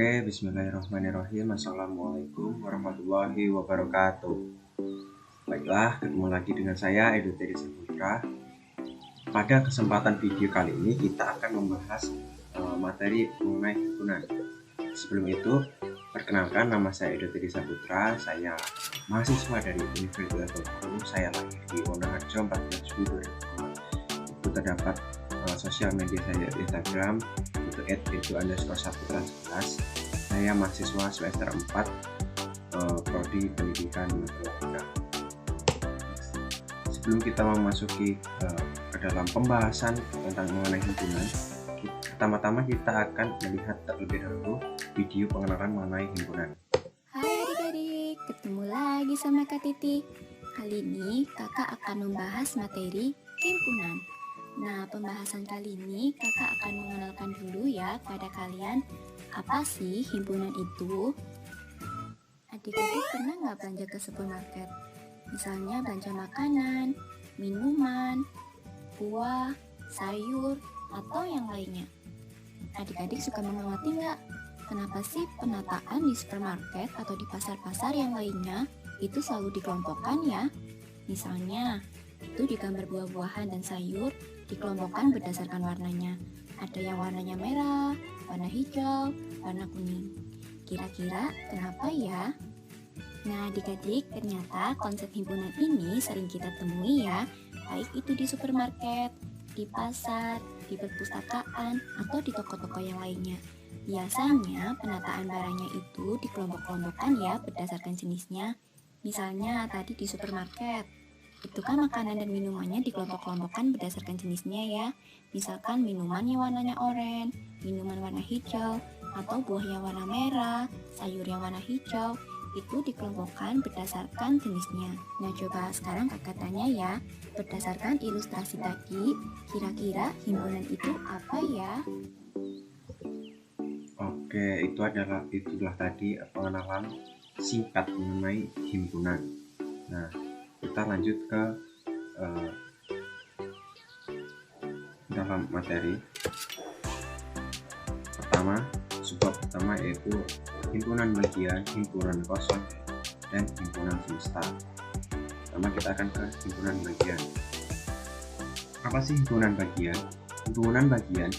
Oke, bismillahirrahmanirrahim. Assalamualaikum warahmatullahi wabarakatuh. Baiklah, ketemu lagi dengan saya Edo Teddy Saputra. Pada kesempatan video kali ini kita akan membahas materi mengenai himpunan. Sebelum itu, perkenalkan, nama saya Edo Teddy Saputra. Saya mahasiswa dari Universitas Bengkulu. Saya lahir di Wonoharjo 14 Juli 2005. Itu terdapat sosial media saya di Instagram itu @edu_saputra11. Saya mahasiswa semester 4 prodi pendidikan matematika. Sebelum kita memasuki ke dalam pembahasan tentang mengenai himpunan, pertama-tama kita akan melihat terlebih dahulu video pengenalan mengenai himpunan. Hai adik-adik, ketemu lagi sama Kak Titi. Kali ini kakak akan membahas materi himpunan. Nah, pembahasan kali ini kakak akan mengenalkan dulu ya pada kalian apa sih himpunan itu. Adik-adik pernah nggak belanja ke supermarket? Misalnya belanja makanan, minuman, buah, sayur, atau yang lainnya. Adik-adik suka mengamati nggak? Kenapa sih penataan di supermarket atau di pasar-pasar yang lainnya itu selalu dikelompokkan ya? Misalnya, itu di gambar buah-buahan dan sayur dikelompokkan berdasarkan warnanya. Ada yang warnanya merah, warna hijau, warna kuning. Kira-kira kenapa ya? Nah, adik-adik, ternyata konsep himpunan ini sering kita temui ya, baik itu di supermarket, di pasar, di perpustakaan, atau di toko-toko yang lainnya. Biasanya penataan barangnya itu dikelompok-kelompokkan ya berdasarkan jenisnya. Misalnya tadi di supermarket, itu kan makanan dan minumannya dikelompok-kelompokkan berdasarkan jenisnya ya. Misalkan minuman yang warnanya oranye, minuman warna hijau, atau buah yang warna merah, sayur yang warna hijau, itu dikelompokkan berdasarkan jenisnya. Nah, coba sekarang kakak tanya ya, berdasarkan ilustrasi tadi, kira-kira himpunan itu apa ya? Oke, itulah tadi pengenalan singkat mengenai himpunan. Nah, kita lanjut ke dalam materi. Sebuah pertama yaitu himpunan bagian, himpunan kosong, dan himpunan semesta. Pertama kita akan ke himpunan bagian. Apa sih himpunan bagian? Himpunan bagian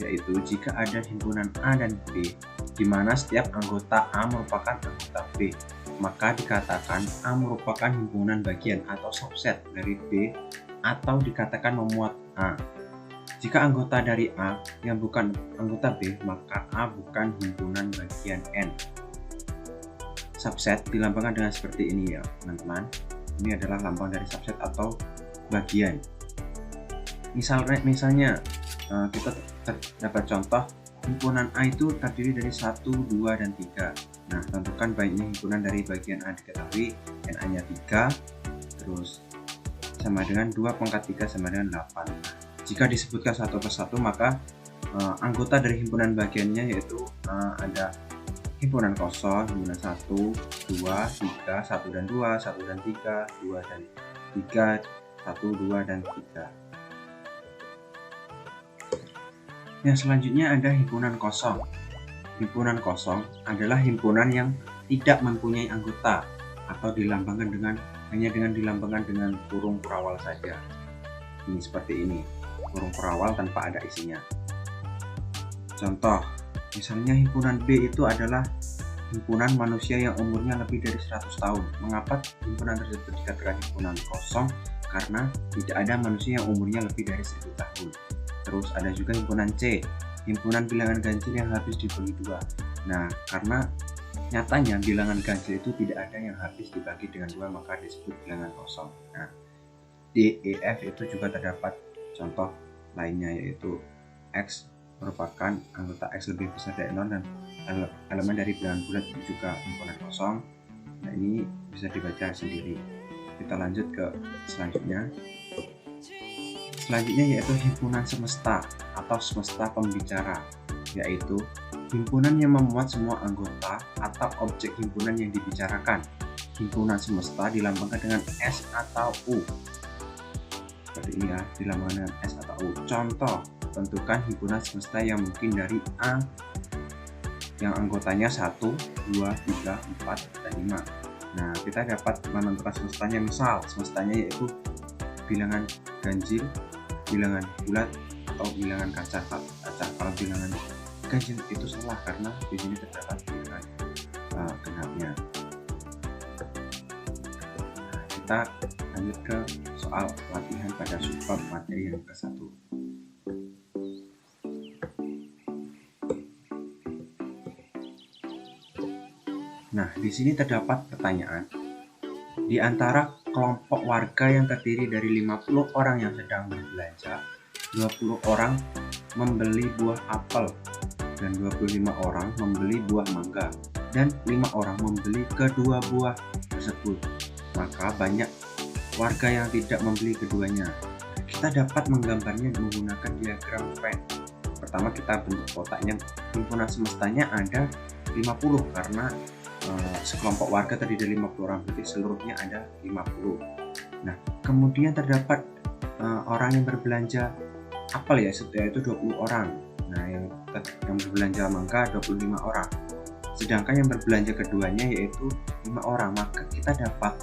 yaitu jika ada himpunan A dan B, di mana setiap anggota A merupakan anggota B, maka dikatakan A merupakan himpunan bagian atau subset dari B, atau dikatakan memuat A. Jika anggota dari A yang bukan anggota B, maka A bukan himpunan bagian N. Subset dilambangkan dengan seperti ini ya teman-teman. Ini adalah lambang dari subset atau bagian. Misalnya kita dapat contoh himpunan A itu terdiri dari 1, 2, dan 3. Nah, tentukan baiknya himpunan dari bagian A diketahui, NA-nya 3, terus sama dengan 2 pangkat 3 sama dengan 8. Jika disebutkan satu persatu, maka anggota dari himpunan bagiannya yaitu ada himpunan kosong, himpunan 1, 2, 3, 1 dan 2, 1 dan 3, 2 dan 3, 1, 2, dan 3. Yang selanjutnya ada himpunan kosong. Himpunan kosong adalah himpunan yang tidak mempunyai anggota atau hanya dilambangkan dengan kurung kurawal saja. Ini seperti ini, kurung kurawal tanpa ada isinya. Contoh, misalnya himpunan B itu adalah himpunan manusia yang umurnya lebih dari 100 tahun. Mengapa himpunan tersebut dikatakan himpunan kosong? Karena tidak ada manusia yang umurnya lebih dari 1000 tahun. Terus ada juga himpunan C, himpunan bilangan ganjil yang habis dibagi 2. Nah, karena nyatanya bilangan ganjil itu tidak ada yang habis dibagi dengan 2, maka disebut bilangan kosong. Nah, D, E, F itu juga terdapat contoh lainnya, yaitu X merupakan anggota X lebih besar dari 0 dan elemen dari bilangan bulat itu juga himpunan kosong. Nah, ini bisa dibaca sendiri. Kita lanjut ke selanjutnya. Selanjutnya yaitu himpunan semesta atau semesta pembicara, yaitu himpunan yang memuat semua anggota atau objek himpunan yang dibicarakan. Himpunan semesta dilambangkan dengan S atau U. Seperti ini ya, dilambangkan dengan S atau U. Contoh, tentukan himpunan semesta yang mungkin dari A, yang anggotanya 1, 2, 3, 4, dan 5. Nah, kita dapat menentukan semestanya. Misal semestanya yaitu bilangan ganjil, bilangan bulat, atau bilangan kaca. Kalau bilangan ganjil itu salah karena di sini terdapat bilangan genapnya. Nah, kita lanjut ke soal latihan pada subbab materi yang ke-1. Nah, di sini terdapat pertanyaan. Di antara kelompok warga yang terdiri dari 50 orang yang sedang berbelanja, 20 orang membeli buah apel, dan 25 orang membeli buah mangga, dan 5 orang membeli kedua buah tersebut. Maka banyak warga yang tidak membeli keduanya. Kita dapat menggambarnya menggunakan diagram Venn. Pertama kita bentuk kotaknya. Himpunan semestanya ada 50 karena sekelompok warga terdiri dari 50 orang, berarti seluruhnya ada 50. Nah, kemudian terdapat orang yang berbelanja apel yaitu 20 orang. Nah, yang berbelanja mangga 25 orang. Sedangkan yang berbelanja keduanya yaitu 5 orang. Maka kita dapat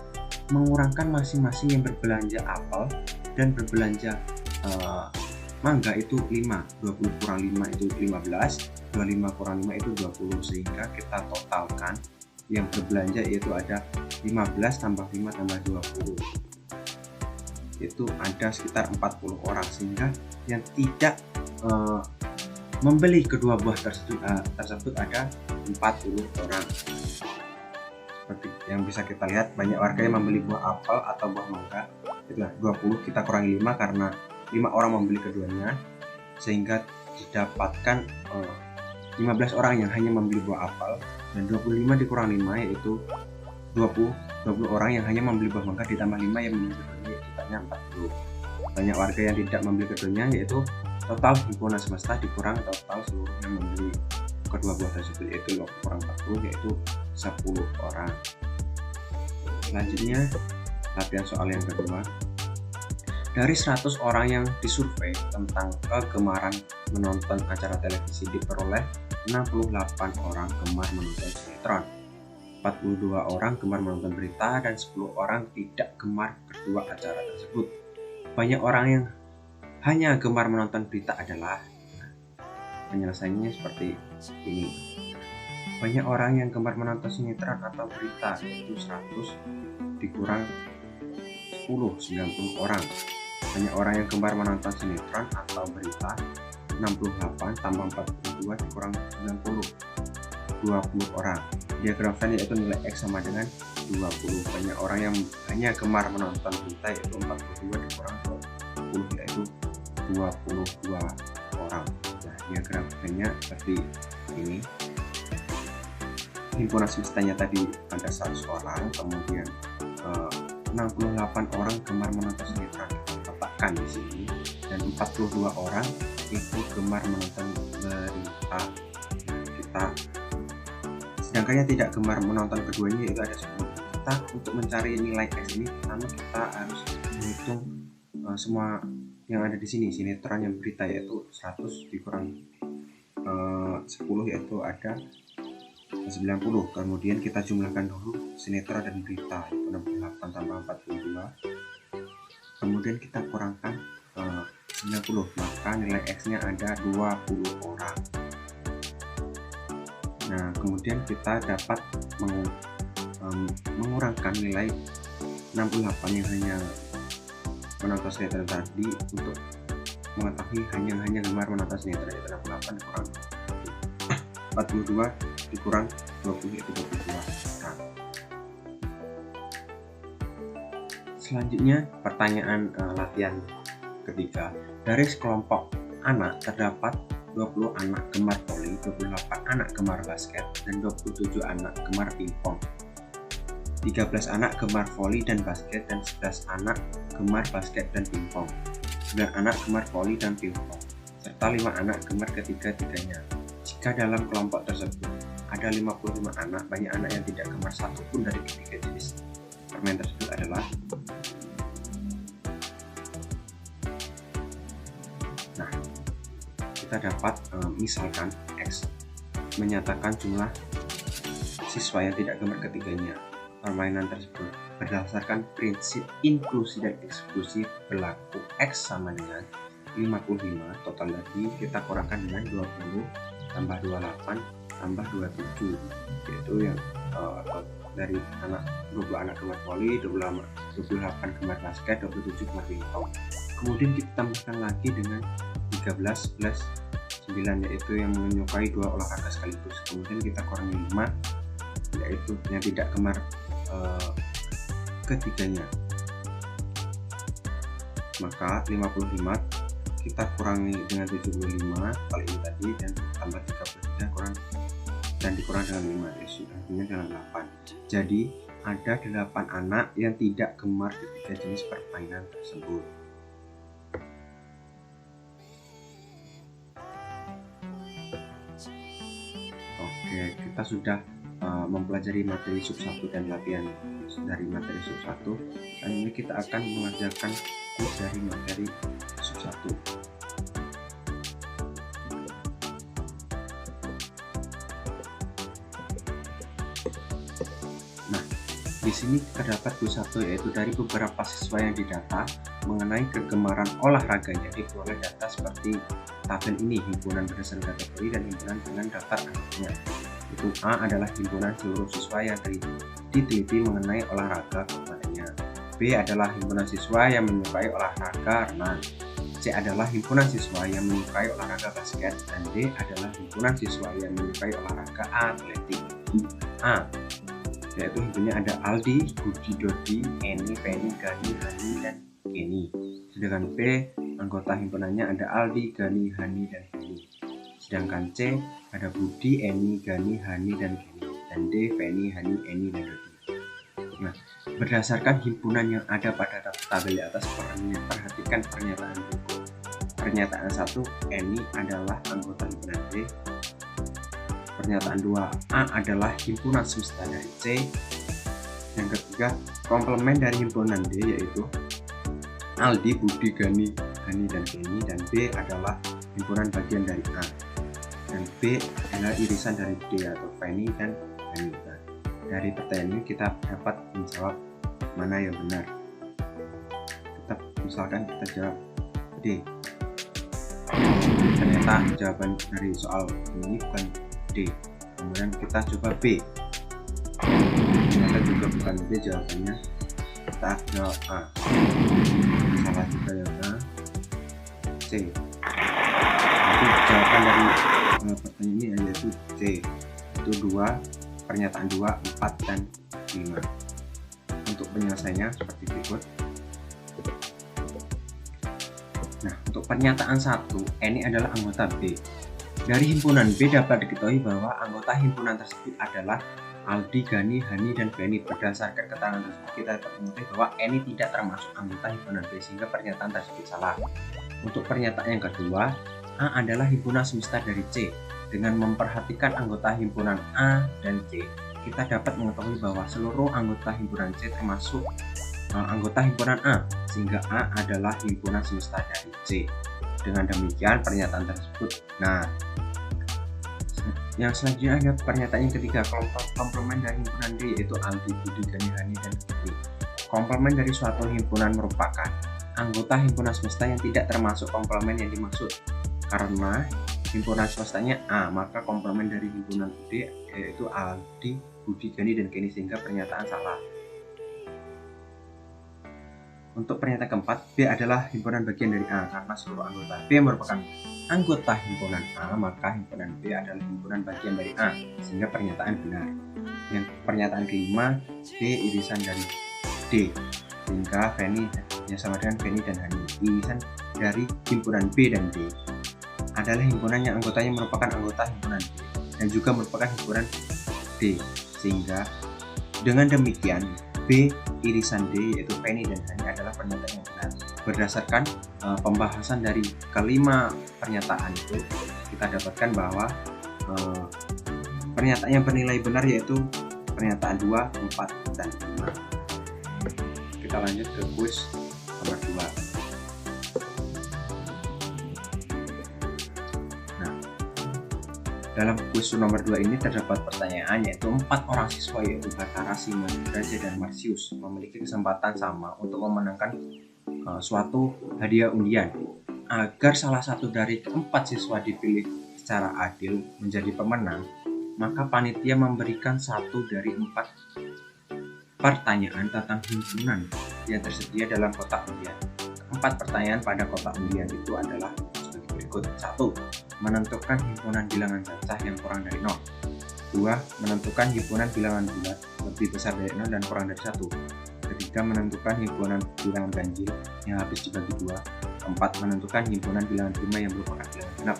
mengurangkan masing-masing yang berbelanja apel dan berbelanja mangga itu 5. 20 kurang 5 itu 15, 25 kurang 5 itu 20, sehingga kita totalkan yang berbelanja yaitu ada 15 tambah 5 tambah 20, itu ada sekitar 40 orang, sehingga yang tidak membeli kedua buah tersebut ada 40 orang. Seperti yang bisa kita lihat, banyak warga yang membeli buah apel atau buah mangga, itulah 20 kita kurangi 5 karena 5 orang membeli keduanya, sehingga didapatkan 15 orang yang hanya membeli buah apel, dan 25 dikurang 5 yaitu 20 orang yang hanya membeli buah mangga ditambah 5 yang membeli keduanya, totalnya 40. Banyak warga yang tidak membeli keduanya yaitu total himpunan semesta dikurang total seluruh yang membeli kedua buah tersebut, yaitu 20 kurang 40 yaitu 10 orang. Selanjutnya latihan soal yang kedua. Dari 100 orang yang disurvei tentang kegemaran menonton acara televisi, diperoleh 68 orang gemar menonton sinetron, 42 orang gemar menonton berita, dan 10 orang tidak gemar kedua acara tersebut. Banyak orang yang hanya gemar menonton berita adalah, penyelesaiannya seperti ini. Banyak orang yang gemar menonton sinetron atau berita, yaitu 100 dikurang 10, 90 orang. Banyak orang yang gemar menonton sinetron atau berita, 68 tambah 42 dikurang 90, 20 orang. Diagram Venn yaitu nilai X sama dengan 20. Banyak orang yang hanya gemar menonton berita, yaitu 42 dikurang 20 yaitu 22 orang. Nah, diagram Venn-nya seperti ini. Himpunan semestanya tadi ada 100 orang, kemudian 68 orang gemar menonton sinetron letakkan di sini, dan 42 orang itu gemar menonton berita. Sedangkan yang tidak gemar menonton keduanya itu ada 10. Kita untuk mencari nilai X ini, pertama kita harus menghitung semua yang ada di sini, sinetron yang berita, yaitu 100 dikurang 10 yaitu ada 90. Kemudian kita jumlahkan dulu sinetron dan berita, yaitu 68 tambah 42. Kemudian kita kurangkan 90, maka nilai X-nya ada 20 orang. Nah, kemudian kita dapat mengurangkan nilai 68 yang hanya menonton sinetron tadi untuk mengetahui hanya gemar menonton sinetron, yaitu 68 dikurang 42 dikurang 20 yaitu 22 orang. Selanjutnya pertanyaan latihan ketiga. Dari sekelompok anak terdapat 20 anak gemar voli, 28 anak gemar basket, dan 27 anak gemar pingpong. 13 anak gemar voli dan basket, dan 11 anak gemar basket dan pingpong. 9 anak gemar voli dan pingpong, serta 5 anak gemar ketiga-tiganya. Jika dalam kelompok tersebut ada 55 anak, banyak anak yang tidak gemar satupun dari ketiga jenis permain tersebut adalah. Nah, kita dapat misalkan X. menyatakan jumlah siswa yang tidak gemar ketiganya. Permainan tersebut berdasarkan prinsip inklusi dan eksklusi berlaku X sama dengan 55, total lagi kita kurangkan dengan 20 tambah 28 tambah 27, yaitu yang dari 20 anak gemar voli, 28 gemar basket, 27 gemar pingpong. Kemudian kita tambahkan lagi dengan 13 plus 9, yaitu yang menyukai dua olahraga sekaligus. Kemudian kita kurangi 5, yaitu yang tidak gemar ketiganya. Maka 55 kita kurangi dengan 75 kali ini tadi, dan tambah 33 kurang dan dikurang dengan 5, artinya dengan 8. Jadi ada 8 anak yang tidak gemar ketiga jenis permainan tersebut. Oke, kita sudah mempelajari materi sub 1 dan latihan dari materi sub 1. Dan ini kita akan mengerjakan kuis dari materi sub 1. Di sini terdapat kuis 1, yaitu dari beberapa siswa yang didata mengenai kegemaran olahraganya. Diperoleh data seperti tabel ini, himpunan berdasarkan kategori dan himpunan dengan daftar anggotanya. Itu A adalah himpunan seluruh siswa yang diteliti mengenai olahraga kegemarannya. B adalah himpunan siswa yang menyukai olahraga renang. C adalah himpunan siswa yang menyukai olahraga basket, dan D adalah himpunan siswa yang menyukai olahraga atletik. A, yaitu himpunannya ada Aldi, Budi, Dodi, Eni, Penny, Gani, Hani, dan Kenny. Sedangkan B, anggota himpunannya ada Aldi, Gani, Hani, dan Kenny. Sedangkan C, ada Budi, Eni, Gani, Hani, dan Kenny. Dan D, Penny, Hani, Eni, dan Dodi. Nah, berdasarkan himpunan yang ada pada tabel di atas, perhatikan pernyataan berikut. Pernyataan 1, Eni adalah anggota himpunan D. Pernyataan 2, A adalah himpunan semesta dari C. Yang ketiga, komplement dari himpunan D yaitu Aldi, Budi, Gani, Hani, dan Kenny. Dan B adalah himpunan bagian dari A. Dan B adalah irisan dari D atau Penny dan Hani. Nah, dari pertanyaan ini kita dapat menjawab mana yang benar. Misalkan kita jawab D. Ternyata jawaban dari soal ini bukan D. Kemudian kita coba B, ternyata juga bukan B jawabannya. Kita jawab A, salah juga yang A. C, jadi jawaban dari pertanyaan ini yaitu C, itu 2, pernyataan 2, 4, dan 5. Untuk penyelesaiannya seperti berikut. Nah, untuk pernyataan 1, Eni adalah anggota B. Dari himpunan B dapat diketahui bahwa anggota himpunan tersebut adalah Aldi, Gani, Hani, dan Penny. Berdasarkan keterangan tersebut kita dapat mengetahui bahwa Eni tidak termasuk anggota himpunan B, sehingga pernyataan tersebut salah. Untuk pernyataan yang kedua, A adalah himpunan semesta dari C. Dengan memperhatikan anggota himpunan A dan C, kita dapat mengetahui bahwa seluruh anggota himpunan C termasuk anggota himpunan A, sehingga A adalah himpunan semesta dari C. Dengan demikian pernyataan tersebut. Nah, yang selanjutnya ada pernyataan yang ketiga, komplement dari himpunan D yaitu Aldi, Budi, Gani, Hani, dan Kenny. Komplement dari suatu himpunan merupakan anggota himpunan semesta yang tidak termasuk komplement yang dimaksud. Karena himpunan semestanya A, maka komplement dari himpunan D yaitu Aldi, Budi, Gani, dan Kenny, sehingga pernyataan salah. Untuk pernyataan keempat, B adalah himpunan bagian dari A karena seluruh anggota B merupakan anggota himpunan A, maka himpunan B adalah himpunan bagian dari A, sehingga pernyataan benar. Yang pernyataan kelima, B irisan dari D, sehingga Penny yang sama dengan Penny dan Hani. Irisan dari himpunan B dan D adalah himpunan yang anggotanya merupakan anggota himpunan B dan juga merupakan himpunan D, sehingga dengan demikian B irisan D yaitu Penny dan Hani adalah pernyataan yang benar. Berdasarkan pembahasan dari kelima pernyataan itu, kita dapatkan bahwa pernyataan yang bernilai benar yaitu pernyataan 2, 4, dan 5. Kita lanjut ke kuis nomor 2. Nah, Dalam kuis nomor 2 ini terdapat pertanyaan, yaitu 4 orang siswa yaitu Batara, Simon, Sudraja, dan Marsius memiliki kesempatan sama untuk memenangkan suatu hadiah undian. Agar salah satu dari 4 siswa dipilih secara adil menjadi pemenang, maka panitia memberikan 1 dari 4 pertanyaan tentang himpunan yang tersedia dalam kotak undian. 4 pertanyaan pada kotak undian itu adalah sebagai berikut. 1. Menentukan himpunan bilangan cacah yang kurang dari 0. 2. Menentukan himpunan bilangan bulat lebih besar dari 0 dan kurang dari 1. 3. Menentukan himpunan bilangan ganjil yang habis dibagi 2. 4. Menentukan himpunan bilangan prima yang merupakan bilangan genap.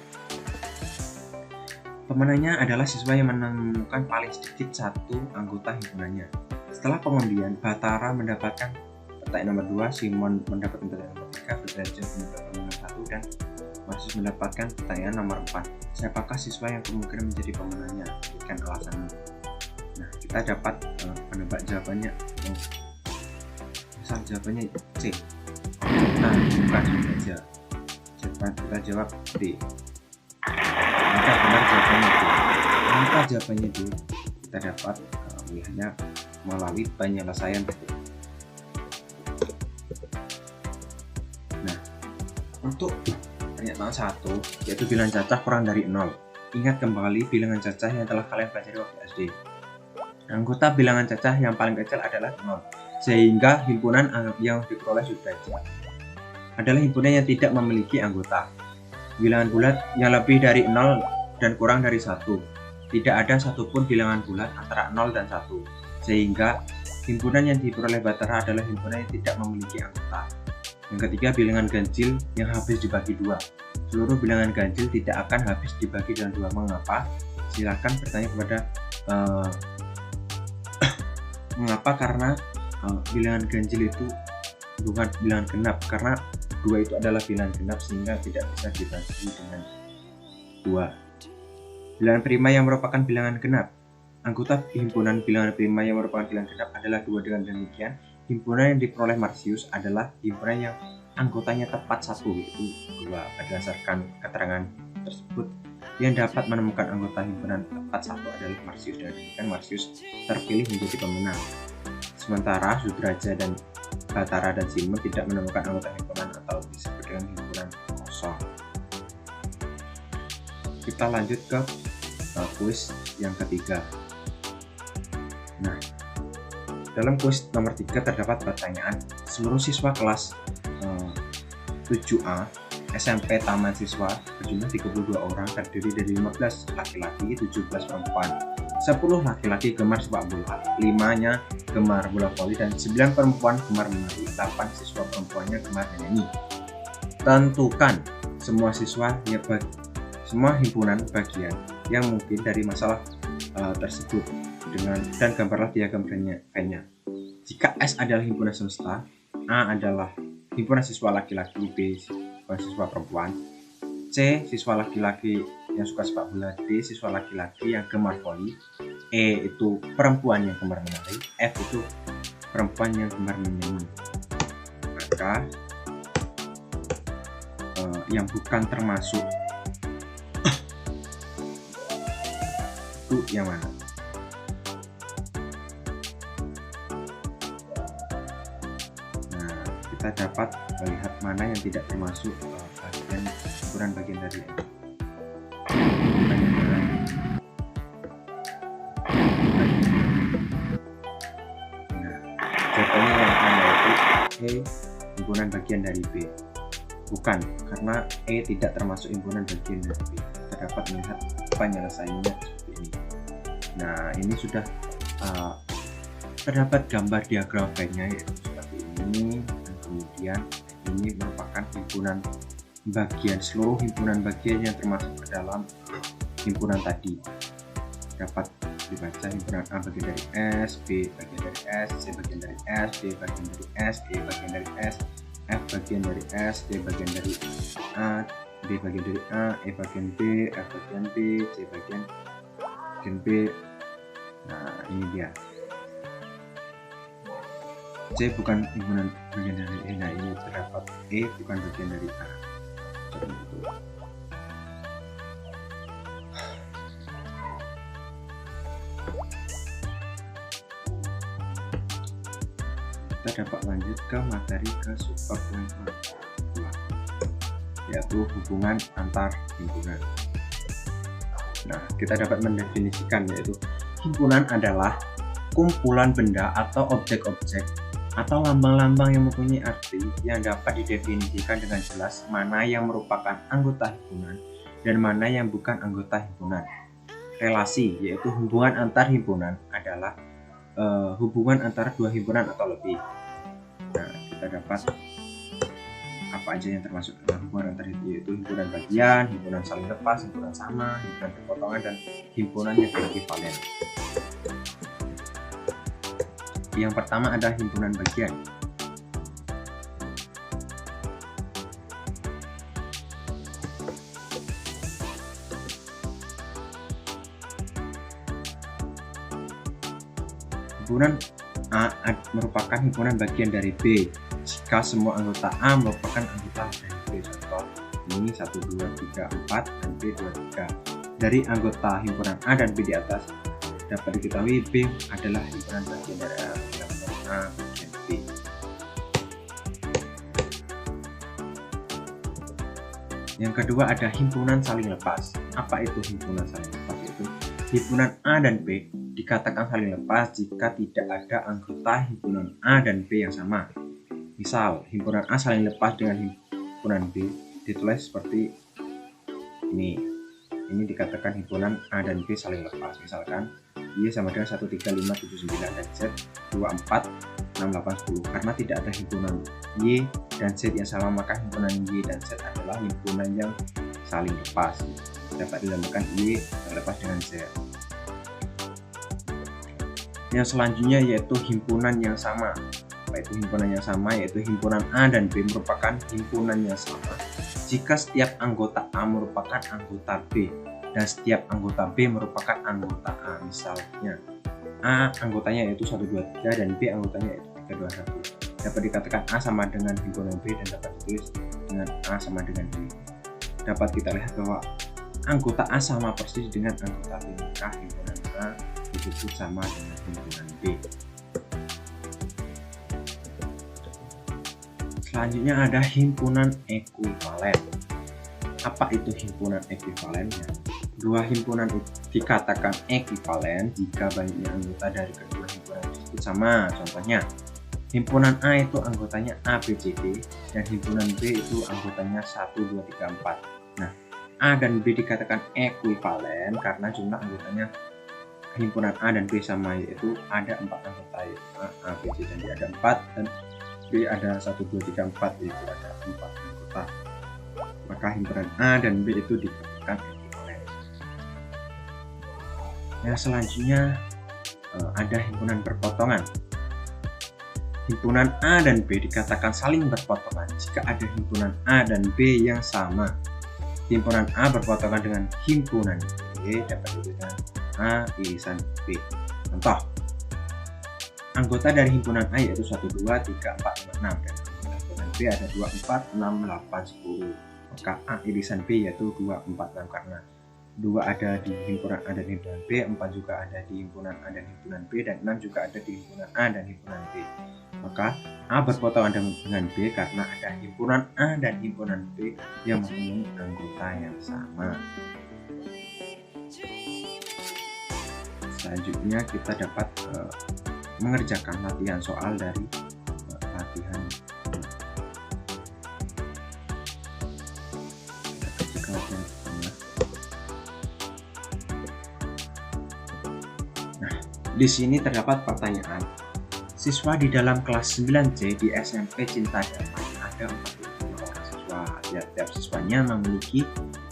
Pemenangnya adalah siswa yang menemukan paling sedikit 1 anggota himpunannya. Setelah pengundian, Batara mendapatkan pertanyaan nomor 2, Simon mendapat pertanyaan nomor 3, Sudraja mendapat nomor 1, dan Marsius mendapatkan pertanyaan nomor 4. Siapakah siswa yang kemungkinan menjadi pemenangnya? Berikan alasannya. Nah, kita dapat menebak jawabannya. Misal jawabannya C. Nah, bukan Sudraja. Kita jawab D. Maka benar jawabannya D. Maka jawabannya D. Kita dapat melihatnya melalui penyelesaian. Nah, untuk pernyataan 1, yaitu bilangan cacah kurang dari 0. Ingat kembali bilangan cacah yang telah kalian pelajari waktu SD. Anggota bilangan cacah yang paling kecil adalah 0, sehingga himpunan yang diperoleh Sudraja adalah himpunan yang tidak memiliki anggota. Bilangan bulat yang lebih dari 0 dan kurang dari 1. Tidak ada satupun bilangan bulat antara 0 dan 1, sehingga himpunan yang diperoleh Batara adalah himpunan yang tidak memiliki anggota. Yang ketiga, bilangan ganjil yang habis dibagi 2. Seluruh bilangan ganjil tidak akan habis dibagi dalam 2. Mengapa? Silakan bertanya kepada mengapa, karena bilangan ganjil itu bukan bilangan genap, karena 2 itu adalah bilangan genap sehingga tidak bisa dibagi dengan 2. Bilangan prima yang merupakan bilangan genap. Anggota himpunan bilangan prima yang merupakan bilangan genap adalah 2. Dengan demikian, himpunan yang diperoleh Marsius adalah himpunan yang anggotanya tepat 1, yaitu 2. Berdasarkan keterangan tersebut, yang dapat menemukan anggota himpunan tepat 1 adalah Marsius, dan demikian Marsius terpilih menjadi pemenang. Sementara Sudraja dan Batara dan Simon tidak menemukan anggota himpunan atau disebut dengan himpunan kosong. Kita lanjut ke kuis yang ketiga. Nah, dalam kuis nomor 3 terdapat pertanyaan, seluruh siswa kelas 7A SMP Taman Siswa berjumlah 32 orang, terdiri dari 15 laki-laki, 17 perempuan. 10 laki-laki gemar sepak bola, 5-nya gemar bola voli, dan 9 perempuan gemar menari. 8 siswa perempuannya gemar menyanyi. Tentukan semua siswa semua himpunan bagian yang mungkin dari masalah tersebut dan gambarlah diagram Venn-nya. Jika S adalah himpunan semesta, A adalah himpunan siswa laki-laki, B himpunan siswa perempuan, C siswa laki-laki yang suka sepak bola, D siswa laki-laki yang gemar voli, E itu perempuan yang gemar menari, F itu perempuan yang gemar menyanyi. Maka yang bukan termasuk itu yang mana? Nah, kita dapat melihat mana yang tidak termasuk ukuran bagian dari ini. Nah, jawabannya yang mana, yaitu E, himpunan bagian dari B. Bukan, karena E tidak termasuk himpunan bagian dari B. Kita dapat melihat penyelesaiannya seperti ini. Nah, ini sudah terdapat gambar diagram Venn-nya, yaitu seperti ini, dan kemudian ini merupakan himpunan bagian, seluruh himpunan bagian yang termasuk ke dalam himpunan tadi. Dapat dibaca himpunan A bagian dari S, B bagian dari S, C bagian dari S, D bagian dari S, E bagian dari S, F bagian dari S, D bagian dari A, D bagian dari A, E bagian B, F bagian B, C bagian B. Nah, ini dia. C bukan himpunan bagian dari E. Nah, ini terdapat E bukan bagian dari A. Seperti itu. dapat lanjut ke materi ke subbab yang kedua, yaitu hubungan antar himpunan. Nah, kita dapat mendefinisikan, yaitu himpunan adalah kumpulan benda atau objek-objek atau lambang-lambang yang mempunyai arti yang dapat didefinisikan dengan jelas mana yang merupakan anggota himpunan dan mana yang bukan anggota himpunan. Relasi, yaitu hubungan antar himpunan, adalah hubungan antara dua himpunan atau lebih. Nah, kita dapat apa aja yang termasuk dalam hubungan antar himpunan, yaitu himpunan bagian, himpunan saling lepas, himpunan sama, himpunan berpotongan, dan himpunan yang ekuivalen. Yang pertama ada himpunan bagian. Himpunan A merupakan himpunan bagian dari B jika semua anggota A merupakan anggota dari B. Contoh ini 1, 2, 3, 4 dan B 2, 3. Dari anggota himpunan A dan B di atas dapat diketahui B adalah himpunan bagian dari A bagian B. Yang kedua ada himpunan saling lepas. Apa itu himpunan saling lepas? Yaitu himpunan A dan B dikatakan saling lepas jika tidak ada anggota himpunan A dan B yang sama. Misal, himpunan A saling lepas dengan himpunan B ditulis seperti ini. Ini dikatakan himpunan A dan B saling lepas. Misalkan Y sama dengan 1, 3, 5, 7, 9 dan Z 2, 4, 6, 8, 10. Karena tidak ada himpunan Y dan Z yang sama, maka himpunan Y dan Z adalah himpunan yang saling lepas. Dapat dinamakan Y terlepas dengan Z. Yang selanjutnya yaitu himpunan yang sama. Apa itu himpunan yang sama? Yaitu himpunan A dan B merupakan himpunan yang sama jika setiap anggota A merupakan anggota B dan setiap anggota B merupakan anggota A. Misalnya A anggotanya yaitu 1, 2, 3 dan B anggotanya yaitu 3, 2, 1. Dapat dikatakan A sama dengan himpunan B dan dapat ditulis dengan A sama dengan B. Dapat kita lihat bahwa anggota A sama persis dengan anggota B, maka himpunan A disebut sama dengan himpunan B. Selanjutnya ada himpunan ekuivalen. Apa itu himpunan ekuivalen? Dua himpunan dikatakan ekuivalen jika banyaknya anggota dari kedua himpunan tersebut sama. Contohnya, himpunan A itu anggotanya A, B, C, D dan himpunan B itu anggotanya 1, 2, 3, 4. Nah, A dan B dikatakan ekuivalen karena jumlah anggotanya himpunan A dan B sama, yaitu ada 4 anggota, yaitu A, B, C dan D ada 4 dan B ada 1, 2, 3, 4, yaitu ada 4 anggota. Maka himpunan A dan B itu dikatakan ekuivalen. Yang selanjutnya ada himpunan berpotongan. Himpunan A dan B dikatakan saling berpotongan jika ada himpunan A dan B yang sama. Himpunan A berpotongan dengan himpunan B dapat dituliskan A irisan B. Contoh, anggota dari himpunan A yaitu 1, 2, 3, 4, 5, 6 dan himpunan B ada 2, 4, 6, 8, 10. Maka A irisan B yaitu 2, 4, 6 karena 2 ada di himpunan A dan himpunan B, 4 juga ada di himpunan A dan himpunan B, dan 6 juga ada di himpunan A dan himpunan B. Maka A berpotongan dengan B karena ada himpunan A dan himpunan B yang mempunyai anggota yang sama. Selanjutnya kita dapat mengerjakan latihan soal dari latihan. Nah, di sini terdapat pertanyaan. Siswa di dalam kelas 9C di SMP Cinta Damai ada 45 orang siswa. Tiap siswanya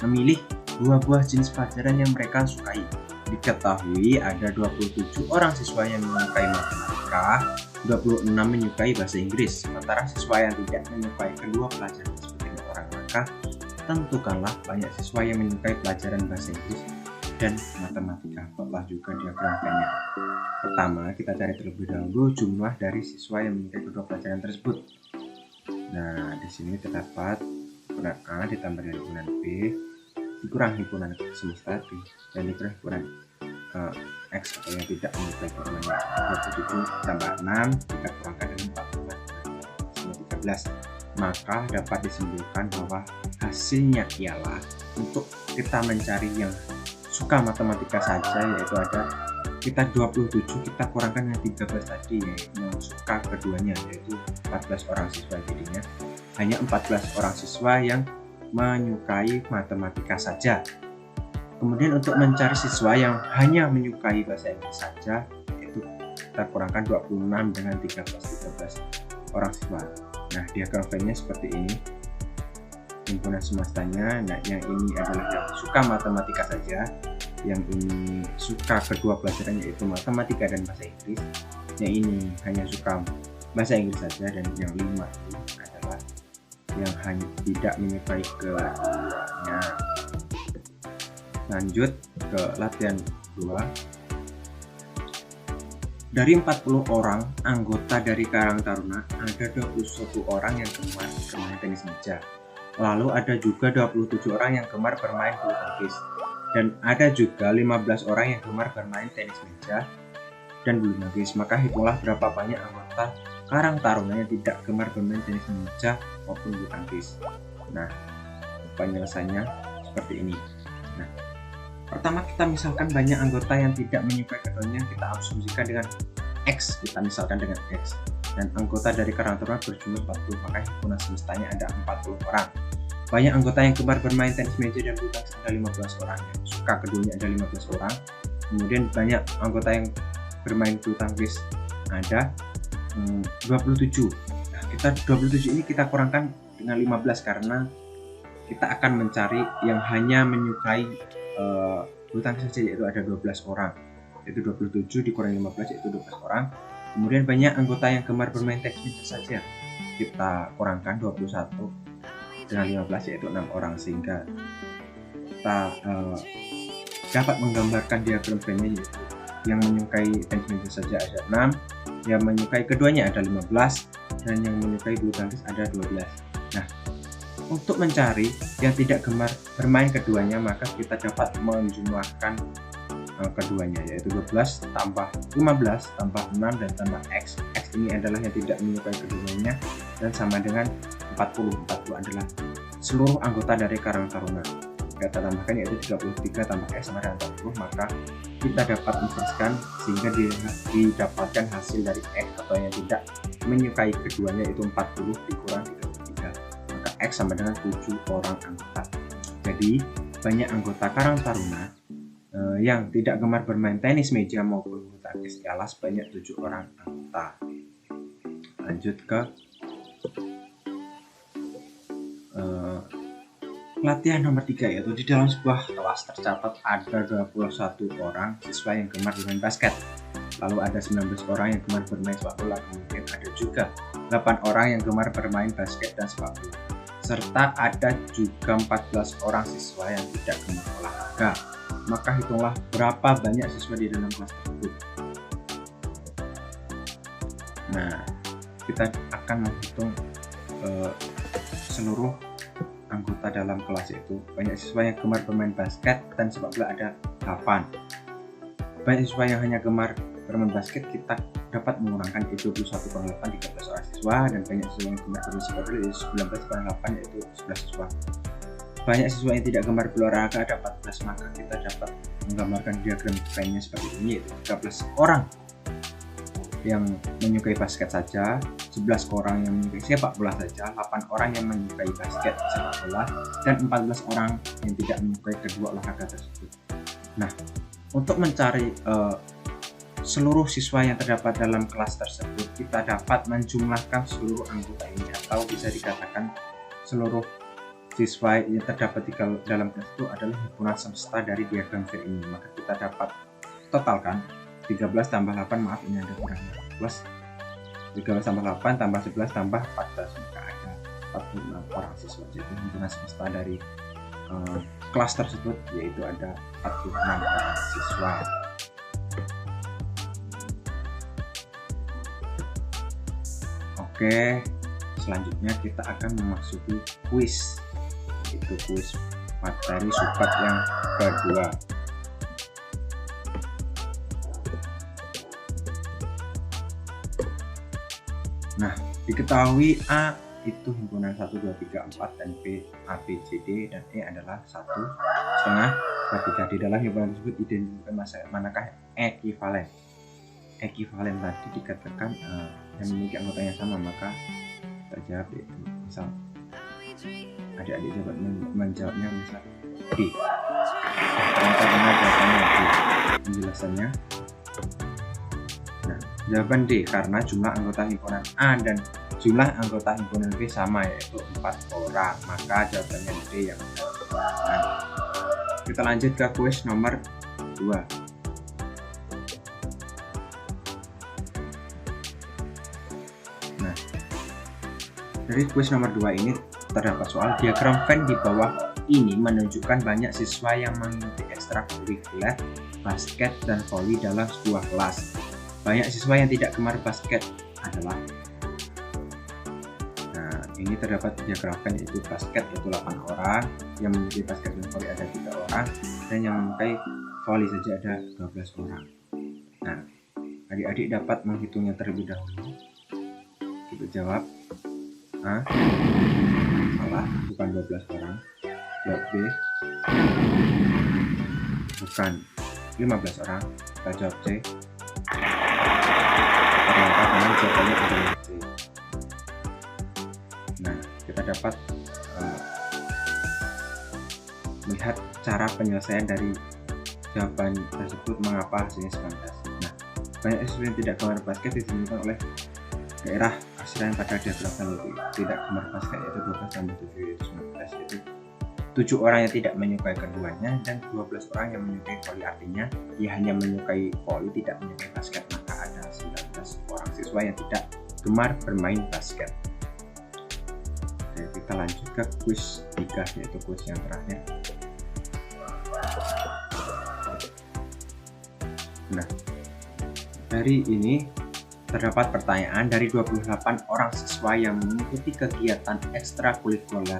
memilih 2 buah jenis pelajaran yang mereka sukai. Diketahui ada 27 orang siswa yang menyukai matematika, 26 menyukai bahasa Inggris, sementara siswa yang tidak menyukai kedua pelajaran tersebut 5 orang. Maka tentukanlah banyak siswa yang menyukai pelajaran bahasa Inggris dan matematika. Buatlah juga diagram banyak. Pertama, kita cari terlebih dahulu jumlah dari siswa yang menyukai kedua pelajaran tersebut. Nah, di sini terdapat himpunan A ditambah dengan himpunan B dikurang himpunan semesta B dan dikurang himpunan X atau yang tidak menyukai keduanya. 27 tambah 6 kita kurangkan dengan 14 sama 13, maka dapat disimpulkan bahwa hasilnya ialah untuk kita mencari yang suka matematika saja, yaitu ada kita 27 kita kurangkan dengan 13 tadi yang suka keduanya, yaitu 14 orang siswa. Jadinya hanya 14 orang siswa yang menyukai matematika saja. Kemudian untuk mencari siswa yang hanya menyukai bahasa Inggris saja, yaitu kita kurangkan 26 dengan 13 orang siswa. Nah, diagram Venn-nya seperti ini. Himpunan semestanya, nah yang ini adalah yang suka matematika saja, yang ini suka kedua pelajaran yaitu matematika dan bahasa Inggris, yang ini hanya suka bahasa Inggris saja, dan yang 5 ini adalah yang hanya tidak menyukai keduanya. Lanjut ke latihan 2. Dari 40 orang anggota dari Karang Taruna, ada 21 orang yang gemar bermain tenis meja. Lalu ada juga 27 orang yang gemar bermain bulu tangkis. Dan ada juga 15 orang yang gemar bermain tenis meja dan bulu tangkis. Maka hitunglah berapa banyak anggota Karang Taruna yang tidak gemar bermain tenis meja maupun bulu tangkis. Nah, penyelesaiannya seperti ini. Nah, pertama kita misalkan banyak anggota yang tidak menyukai keduanya, kita asumsikan dengan X, kita misalkan dengan X. Dan anggota dari Karang Taruna berjumlah 40, maka himpunan semestanya ada 40 orang. Banyak anggota yang gemar bermain tenis meja dan bulu tangkis ada 15 orang, yang suka keduanya ada 15 orang. Kemudian banyak anggota yang bermain bulu tangkis ada 27. Nah, kita 27 ini kita kurangkan dengan 15 karena kita akan mencari yang hanya menyukai bulu tangkis saja, yaitu ada 12 orang. Yaitu 27 dikurangi 15 yaitu 12 orang. Kemudian banyak anggota yang gemar bermain tenis meja saja, kita kurangkan 21 dengan 15 yaitu 6 orang, sehingga kita dapat menggambarkan diagram Venn, yaitu yang menyukai tenis meja saja ada 6, yang menyukai keduanya ada 15, dan yang menyukai bulu tangkis ada 12. Nah, untuk mencari yang tidak gemar bermain keduanya, maka kita dapat menjumlahkan keduanya, yaitu 12 tambah 15 tambah 6 dan tambah X. X ini adalah yang tidak menyukai keduanya dan sama dengan 40. 40 adalah seluruh anggota dari Karang Taruna. Kita tambahkan yaitu 33 tambah X sama dengan 40, maka kita dapat menginversikan sehingga didapatkan hasil dari X atau yang tidak menyukai keduanya, yaitu 40 dikurang 33, maka X sama dengan 7 orang anggota. Jadi banyak anggota Karang Taruna yang tidak gemar bermain tenis meja maupun bulu tangkis ialah sebanyak 7 orang anggota. Lanjut ke latihan nomor 3, yaitu di dalam sebuah kelas tercatat ada 21 orang siswa yang gemar bermain basket. Lalu ada 19 orang yang gemar bermain sepak bola, kemudian ada juga 8 orang yang gemar bermain basket dan sepak bola. Serta ada juga 14 orang siswa yang tidak gemar olahraga. Maka hitunglah berapa banyak siswa di dalam kelas tersebut. Nah, kita akan menghitung seluruh anggota dalam kelas, itu banyak siswa yang gemar bermain basket dan sepak bola ada 8. Banyak siswa yang hanya gemar bermain basket kita dapat mengurangkan itu 21 per 8, 13 orang siswa, dan banyak siswa yang gemar bermain sepak bola yaitu 19 per 8 yaitu 11 siswa. Banyak siswa yang tidak gemar berolahraga ada 14, maka kita dapat menggambarkan diagram Venn-nya seperti ini, yaitu 13 orang yang menyukai basket saja, 11 orang yang menyukai sepak bola saja, 8 orang yang menyukai basket sepak bola, dan 14 orang yang tidak menyukai kedua olahraga tersebut. Nah, untuk mencari seluruh siswa yang terdapat dalam kelas tersebut, kita dapat menjumlahkan seluruh anggota ini, atau bisa dikatakan seluruh siswa yang terdapat di dalam kelas itu adalah himpunan semesta dari diagram Venn ini. Maka kita dapat totalkan 13 tambah 8, maaf ini ada kurangnya, plus 13 tambah 8 tambah 11 tambah 14, maka ada 46 orang siswa. Jadi himpunan semesta dari kelas tersebut yaitu ada 46 orang siswa. Oke, selanjutnya kita akan memasuki kuis, itu kuis materi supat yang kedua. Diketahui A itu himpunan 1, 2, 3, 4 dan B, A, B, C, D dan E adalah 1,5, 2, 3. Di dalam himpunan tersebut identifikasi manakah ekivalen. Ekivalen tadi dikatakan yang memiliki anggota yang sama, maka kita jawab yaitu misal adik-adik dapat menjawabnya misal D. Ternyata benar jawabannya D. Penjelasannya, nah jawaban D karena jumlah anggota himpunan A dan jumlah anggota himpunan B sama, yaitu 4 orang, maka jawabannya D yang benar. Nah, kita lanjut ke kuis nomor 2. Nah, dari kuis nomor 2 ini terdapat soal diagram Venn di bawah ini menunjukkan banyak siswa yang mengikuti ekstrakurikuler basket dan voli dalam sebuah kelas. Banyak siswa yang tidak gemar basket adalah, nah ini terdapat diagram Venn, yaitu basket yaitu 8 orang, yang mengikuti basket dan voli ada 3 orang, dan yang mengikuti voli saja ada 12 orang. Nah, adik-adik dapat menghitungnya terlebih dahulu. Kita jawab A, salah, bukan 12 orang. Jawab B, bukan 15 orang. Kita jawab C, ternyata benar jawabannya adalah C. Nah, kita dapat melihat cara penyelesaian dari jawaban tersebut mengapa hasilnya 19. Nah, banyak siswa yang tidak gemar basket ditunjukkan oleh daerah asiran pada diagram itu. Tidak gemar basket yaitu 12 tambah 7 yaitu 19, yaitu 7 orang yang tidak menyukai keduanya dan 12 orang yang menyukai voli. Artinya ia hanya menyukai voli, tidak menyukai basket, maka ada 19 orang siswa yang tidak gemar bermain basket. Oke, kita lanjut ke kuis 3, yaitu kuis yang terakhir. Nah, dari ini terdapat pertanyaan dari 28 orang siswa yang mengikuti kegiatan ekstrakurikuler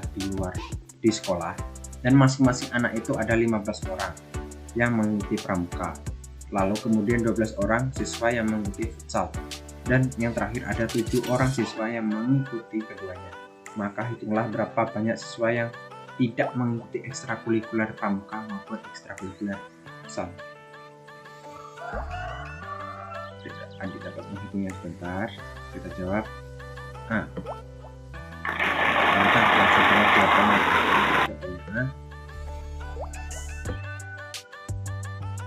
di sekolah, dan masing-masing anak itu ada 15 orang yang mengikuti pramuka. Lalu kemudian 12 orang siswa yang mengikuti futsal, dan yang terakhir ada 7 orang siswa yang mengikuti keduanya. Maka hitunglah berapa banyak siswa yang tidak mengikuti ekstrakurikuler pramuka maupun ekstrakurikuler futsal. Adik dapat menghitungnya sebentar. Kita jawab A. Ternyata langsung jawab jawabannya.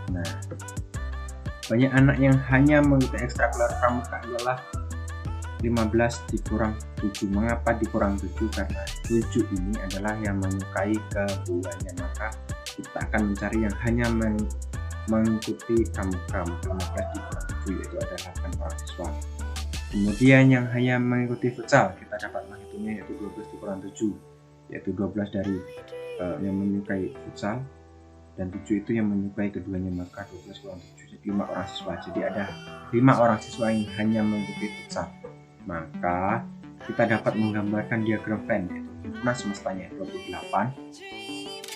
Nah, banyak anak yang hanya mengikuti ekstrakurikuler pramuka adalah 15 dikurang 7. Mengapa dikurang 7? Karena 7 ini adalah yang menyukai keduanya, maka kita akan mencari yang hanya mengikuti pramuka, maka 15 dikurang 7 yaitu ada 8 orang siswa. Kemudian yang hanya mengikuti futsal, kita dapat menghitungnya yaitu 12 dikurang 7, yaitu 12 dari yang menyukai futsal dan 7 itu yang menyukai keduanya, maka 12 kurang 7 jadi 5 orang siswa. Jadi ada 5 orang siswa yang hanya mengikuti futsal. Maka kita dapat menggambarkan diagram Venn, yaitu himpunan semestanya 28.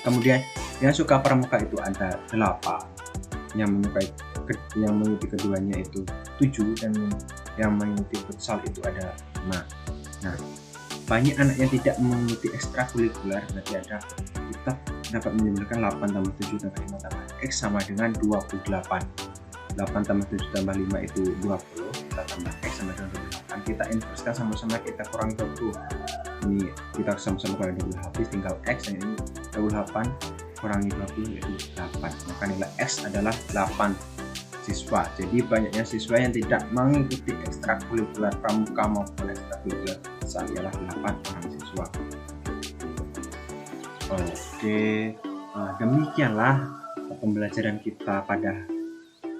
Kemudian yang suka pramuka itu ada 8, yang mengikuti keduanya itu 7, dan yang mengikuti futsal itu ada 5. Nah, banyak anak yang tidak mengikuti ekstrakurikuler, berarti ada, kita dapat menjumlahkan 8 tambah 7 tambah 5 tambah X sama dengan 28. 8 tambah 7 tambah 5 itu 20, kita tambah X sama dengan 28. Kita inverskan sama-sama, kita kurangi 20. Ini kita sama-sama kurangi 20 habis, tinggal X, dan ini 28 kurangi 20 yaitu 8. Maka nilai X adalah 8 siswa. Jadi banyaknya siswa yang tidak mengikuti ekstrakurikuler pramuka maupun ekstrakurikuler futsal ialah 8 orang siswa. Oke, demikianlah pembelajaran kita pada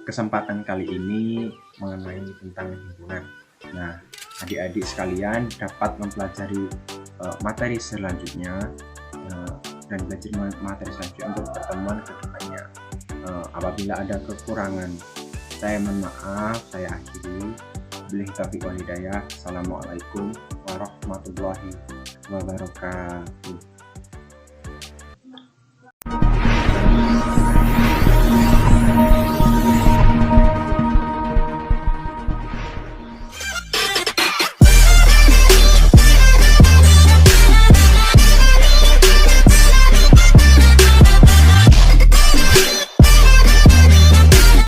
kesempatan kali ini mengenai tentang himpunan. Nah, adik-adik sekalian dapat mempelajari materi selanjutnya dan belajar materi selanjutnya untuk pertemuan kedepannya. Apabila ada kekurangan, saya mohon maaf, saya akhiri. Billahi taufiq wal hidayah. Assalamualaikum warahmatullahi wabarakatuh.